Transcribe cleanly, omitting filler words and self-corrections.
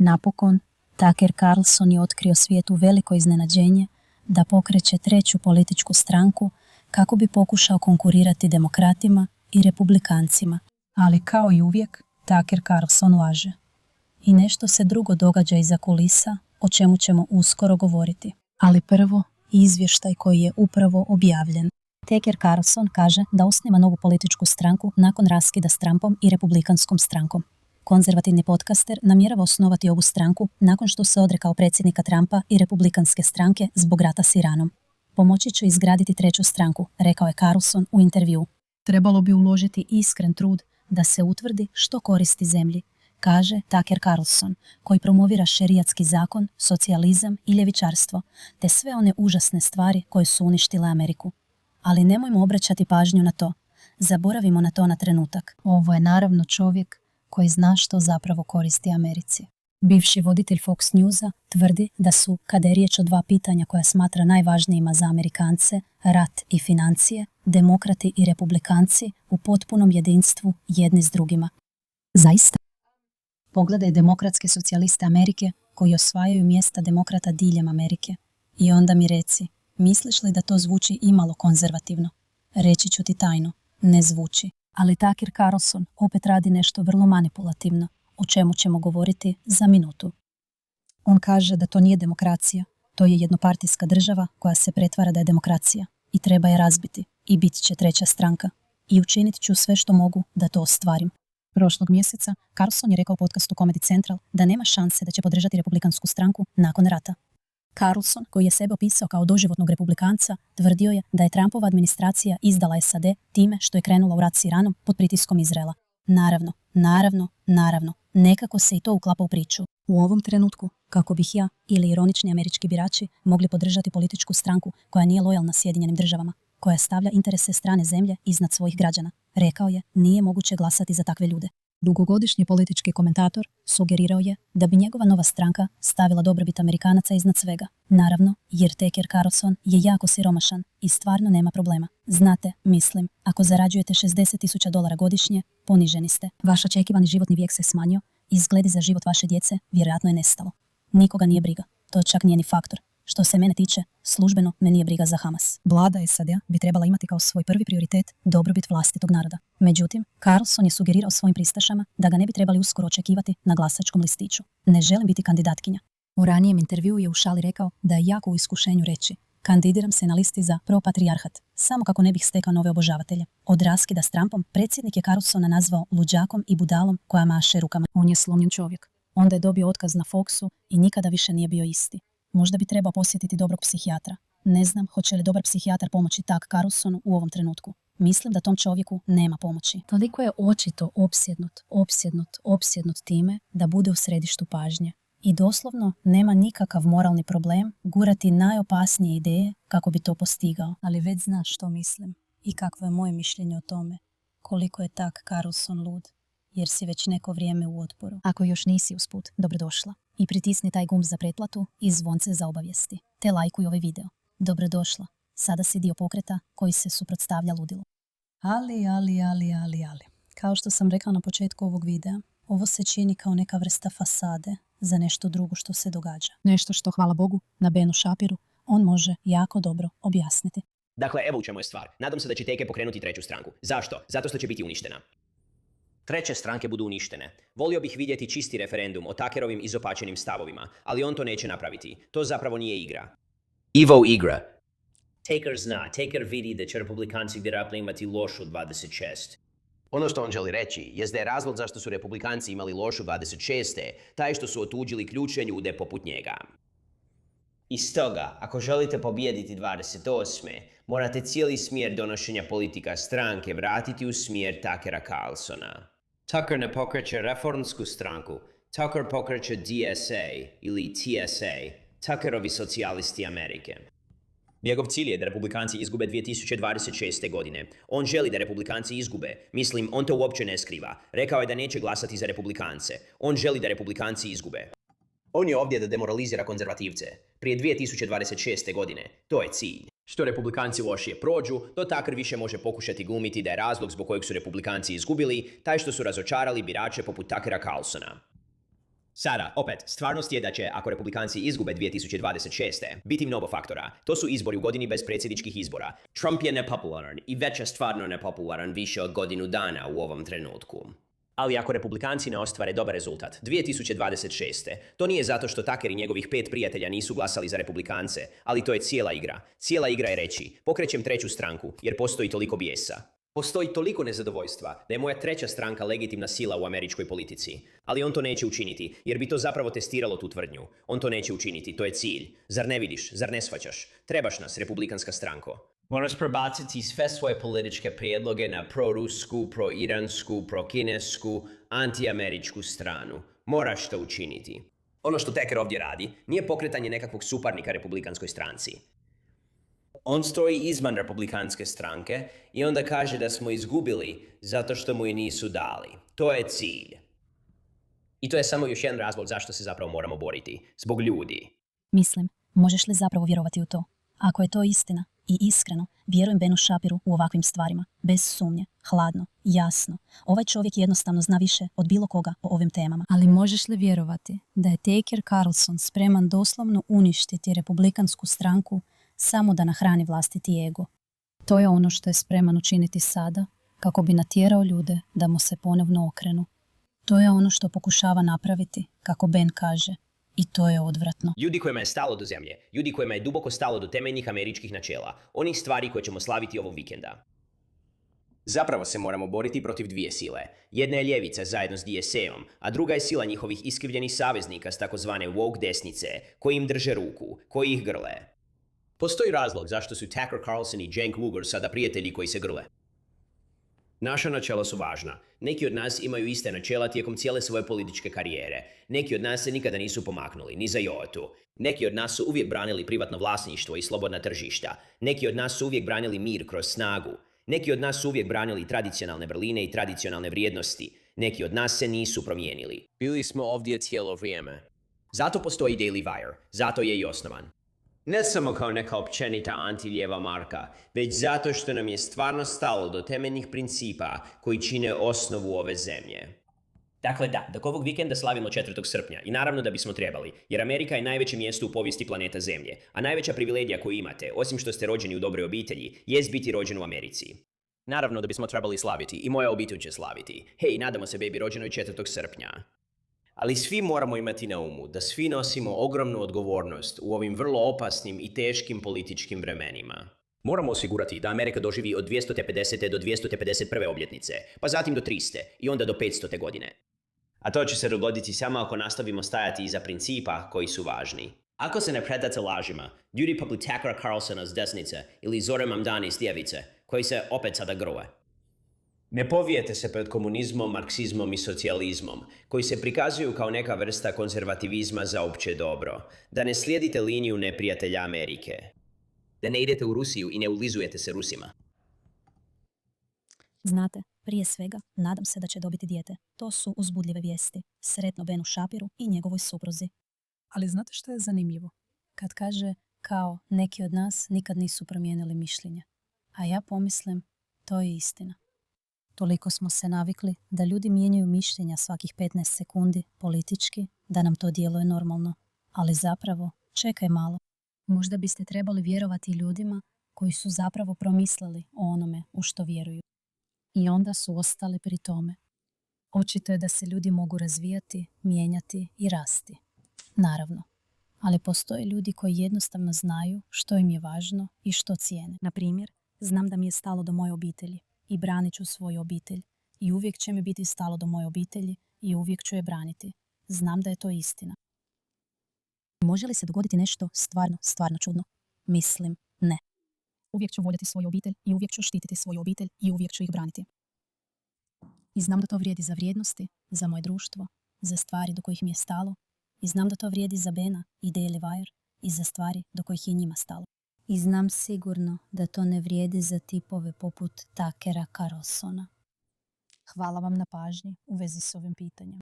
Napokon, Tucker Carlson je otkrio svijetu veliko iznenađenje da pokreće treću političku stranku kako bi pokušao konkurirati demokratima i republikancima. Ali kao i uvijek, Tucker Carlson laže. I nešto se drugo događa iza kulisa, o čemu ćemo uskoro govoriti. Ali prvo, izvještaj koji je upravo objavljen. Tucker Carlson kaže da osniva novu političku stranku nakon raskida s Trumpom i republikanskom strankom. Konzervativni podcaster namjerava osnovati ovu stranku nakon što se odrekao predsjednika Trumpa i republikanske stranke zbog rata s Iranom. Pomoći će izgraditi treću stranku, rekao je Carlson u intervju. Trebalo bi uložiti iskren trud da se utvrdi što koristi zemlji, kaže Tucker Carlson, koji promovira šerijatski zakon, socijalizam i ljevičarstvo, te sve one užasne stvari koje su uništile Ameriku. Ali nemojmo obraćati pažnju na to. Zaboravimo na to na trenutak. Ovo je naravno čovjek koji zna što zapravo koristi Americi. Bivši voditelj Fox Newsa tvrdi da su, kada je riječ o dva pitanja koja smatra najvažnijima za Amerikance, rat i financije, demokrati i republikanci u potpunom jedinstvu jedni s drugima. Zaista? Pogledaj demokratske socijaliste Amerike koji osvajaju mjesta demokrata diljem Amerike. I onda mi reci, misliš li da to zvuči imalo konzervativno? Reći ću ti tajno, ne zvuči. Ali Tucker Carlson opet radi nešto vrlo manipulativno, o čemu ćemo govoriti za minutu. On kaže da to nije demokracija, to je jednopartijska država koja se pretvara da je demokracija i treba je razbiti i bit će treća stranka. I učinit ću sve što mogu da to ostvarim. Prošlog mjeseca Carlson je rekao u podcastu Comedy Central da nema šanse da će podržati republikansku stranku nakon rata. Carlson, koji je sebe opisao kao doživotnog republikanca, tvrdio je da je Trumpova administracija izdala SAD time što je krenula u rat s Iranom pod pritiskom Izraela. Naravno, nekako se i to uklapa u priču. U ovom trenutku, kako bih ja ili ironični američki birači mogli podržati političku stranku koja nije lojalna Sjedinjenim državama, koja stavlja interese strane zemlje iznad svojih građana, rekao je, nije moguće glasati za takve ljude. Dugogodišnji politički komentator sugerirao je da bi njegova nova stranka stavila dobrobit Amerikanaca iznad svega. Naravno, jer Tucker Carlson je jako siromašan i stvarno nema problema. Znate, mislim, ako zarađujete $60,000 godišnje, poniženi ste. Vaš očekivani životni vijek se smanjio, izgledi za život vaše djece vjerojatno je nestalo. Nikoga nije briga, to čak nije ni faktor. Što se mene tiče, službeno me nije briga za Hamas. Vlada SAD-a bi trebala imati kao svoj prvi prioritet dobrobit vlastitog naroda. Međutim, Carlson je sugerirao svojim pristašama da ga ne bi trebali uskoro očekivati na glasačkom listiću. Ne želim biti kandidatkinja. U ranijem intervjuu je u šali rekao da je jako u iskušenju reći: kandidiram se na listi za propatrijarhat, samo kako ne bih stekao nove obožavatelje. Od raskida s Trumpom predsjednik je Carlsona nazvao luđakom i budalom koja maše rukama. On je slomljen čovjek. Onda je dobio otkaz na Foxu i nikada više nije bio isti. Možda bi trebao posjetiti dobrog psihijatra. Ne znam hoće li dobar psihijatar pomoći Tucker Carlsonu u ovom trenutku. Mislim da tom čovjeku nema pomoći. Toliko je očito opsjednut time da bude u središtu pažnje. I doslovno nema nikakav moralni problem gurati najopasnije ideje kako bi to postigao. Ali već znaš što mislim i kakvo je moje mišljenje o tome. Koliko je Tucker Carlson lud, jer si već neko vrijeme u otporu. Ako još nisi usput, dobrodošla. I pritisni taj gumb za pretplatu i zvonce za obavijesti. Te lajkuj ovaj video. Dobrodošla. Sada si dio pokreta koji se suprotstavlja ludilu. Ali. Kao što sam rekla na početku ovog videa, ovo se čini kao neka vrsta fasade za nešto drugo što se događa. Nešto što, hvala Bogu, na Benu Shapiru on može jako dobro objasniti. Dakle, evo u čemu je stvar. Nadam se da će Teke pokrenuti treću stranku. Zašto? Zato što će biti uništena. Treće stranke budu uništene. Volio bih vidjeti čisti referendum o Tuckerovim izopačenim stavovima, ali on to neće napraviti. To zapravo nije igra. Ivo igra. Tucker zna. Tucker vidi da će republikanci vjerojatno imati lošu 26. Ono što on želi reći je da je razlog zašto su republikanci imali lošu 26. taj što su otuđili ključne ljude poput njega. I stoga, ako želite pobijediti 28. morate cijeli smjer donošenja politika stranke vratiti u smjer Tuckera Carlsona. Tucker ne pokreće reformsku stranku. Tucker pokreće DSA ili TSA, Tuckerovi socijalisti Amerike. Njegov cilj je da republikanci izgube 2026. godine. On želi da republikanci izgube. Mislim, on to uopće ne skriva. Rekao je da neće glasati za republikance. On želi da republikanci izgube. On je ovdje da demoralizira konzervativce. Prije 2026. godine. To je cilj. Što republikanci lošije prođu, to Tucker više može pokušati glumiti da je razlog zbog kojeg su republikanci izgubili taj što su razočarali birače poput Tuckera Carlsona. Sada, opet, stvarnost je da će, ako republikanci izgube 2026. biti mnogo faktora. To su izbori u godini bez predsjedničkih izbora. Trump je nepopularan i već je stvarno nepopularan više od godinu dana u ovom trenutku. Ali ako republikanci ne ostvare dobar rezultat 2026. to nije zato što Tucker i njegovih 5 prijatelja nisu glasali za republikance, ali to je cijela igra. Cijela igra je reći, pokrećem treću stranku jer postoji toliko bijesa. Postoji toliko nezadovoljstva da je moja treća stranka legitimna sila u američkoj politici. Ali on to neće učiniti, jer bi to zapravo testiralo tu tvrdnju. On to neće učiniti, to je cilj. Zar ne vidiš, zar ne shvaćaš? Trebaš nas, republikanska stranko. Moraš prebaciti sve svoje političke prijedloge na prorusku, proiransku, prokinesku, antiameričku stranu. Moraš to učiniti. Ono što Tucker ovdje radi nije pokretanje nekakvog suparnika republikanskoj stranci. On stoji izvan republikanske stranke i onda kaže da smo izgubili zato što mu je nisu dali. To je cilj. I to je samo još jedan razlog zašto se zapravo moramo boriti. Zbog ljudi. Mislim, možeš li zapravo vjerovati u to? Ako je to istina i iskreno, vjerujem Benu Shapiru u ovakvim stvarima, bez sumnje, hladno, jasno. Ovaj čovjek jednostavno zna više od bilo koga o ovim temama. Ali možeš li vjerovati da je Tucker Carlson spreman doslovno uništiti republikansku stranku samo da nahrani vlastiti ego? To je ono što je spreman učiniti sada, kako bi natjerao ljude da mu se ponovno okrenu. To je ono što pokušava napraviti, kako Ben kaže. I to je odvratno. Ljudi kojima je stalo do zemlje, ljudi kojima je duboko stalo do temeljnih američkih načela, onih stvari koje ćemo slaviti ovog vikenda. Zapravo se moramo boriti protiv dvije sile. Jedna je ljevica zajedno s DSA-om, a druga je sila njihovih iskrivljenih saveznika s takozvane woke desnice, koji im drže ruku, koji ih grle. Postoji razlog zašto su Tucker Carlson i Cenk Uygur sada prijatelji koji se grle. Naša načela su važna. Neki od nas imaju iste načela tijekom cijele svoje političke karijere. Neki od nas se nikada nisu pomaknuli, ni za jotu. Neki od nas su uvijek branili privatno vlasništvo i slobodna tržišta. Neki od nas su uvijek branili mir kroz snagu. Neki od nas su uvijek branili tradicionalne vrline i tradicionalne vrijednosti. Neki od nas se nisu promijenili. Bili smo ovdje cijelo vrijeme. Zato postoji Daily Wire. Zato je i osnovan. Ne samo kao neka općenita antilijeva marka, već zato što nam je stvarno stalo do temeljnih principa koji čine osnovu ove zemlje. Dakle da, dok ovog vikenda slavimo 4. srpnja i naravno da bismo trebali, jer Amerika je najveće mjesto u povijesti planeta Zemlje, a najveća privilegija koju imate, osim što ste rođeni u dobroj obitelji, jest biti rođen u Americi. Naravno da bismo trebali slaviti i moja obitelj će slaviti. Hej, nadamo se baby rođenoj 4. srpnja. Ali svi moramo imati na umu da svi nosimo ogromnu odgovornost u ovim vrlo opasnim i teškim političkim vremenima. Moramo osigurati da Amerika doživi od 250. do 251. obljetnice, pa zatim do 300. i onda do 500. godine. A to će se dogoditi samo ako nastavimo stajati iza principa koji su važni. Ako se ne predate lažima, ljudi poput Tuckera Carlsona s desnice ili Zore Mamdani s ljevice, koji se opet sada grle. Ne povijete se pred komunizmom, marksizmom i socijalizmom, koji se prikazuju kao neka vrsta konzervativizma za opće dobro. Da ne slijedite liniju neprijatelja Amerike. Da ne idete u Rusiju i ne ulizujete se Rusima. Znate, prije svega, nadam se da će dobiti dijete. To su uzbudljive vijesti. Sretno Benu Shapiru i njegovoj supruzi. Ali znate što je zanimljivo? Kad kaže kao neki od nas nikad nisu promijenili mišljenje. A ja pomislim, to je istina. Toliko smo se navikli da ljudi mijenjaju mišljenja svakih 15 sekundi politički, da nam to djeluje normalno. Ali zapravo, čekaj malo. Možda biste trebali vjerovati ljudima koji su zapravo promislili o onome u što vjeruju. I onda su ostali pri tome. Očito je da se ljudi mogu razvijati, mijenjati i rasti. Naravno. Ali postoje ljudi koji jednostavno znaju što im je važno i što cijene. Na primjer, znam da mi je stalo do moje obitelji i branit ću svoju obitelj. I uvijek će mi biti stalo do moje obitelji i uvijek ću je braniti. Znam da je to istina. Može li se dogoditi nešto stvarno čudno? Mislim, ne. Uvijek ću voljeti svoju obitelj i uvijek ću štititi svoju obitelj i uvijek ću ih braniti. I znam da to vrijedi za vrijednosti, za moje društvo, za stvari do kojih mi je stalo. I znam da to vrijedi za Bena i Daily Wire i za stvari do kojih je njima stalo. I znam sigurno da to ne vrijedi za tipove poput Tuckera Carlsona. Hvala vam na pažnji u vezi s ovim pitanjem.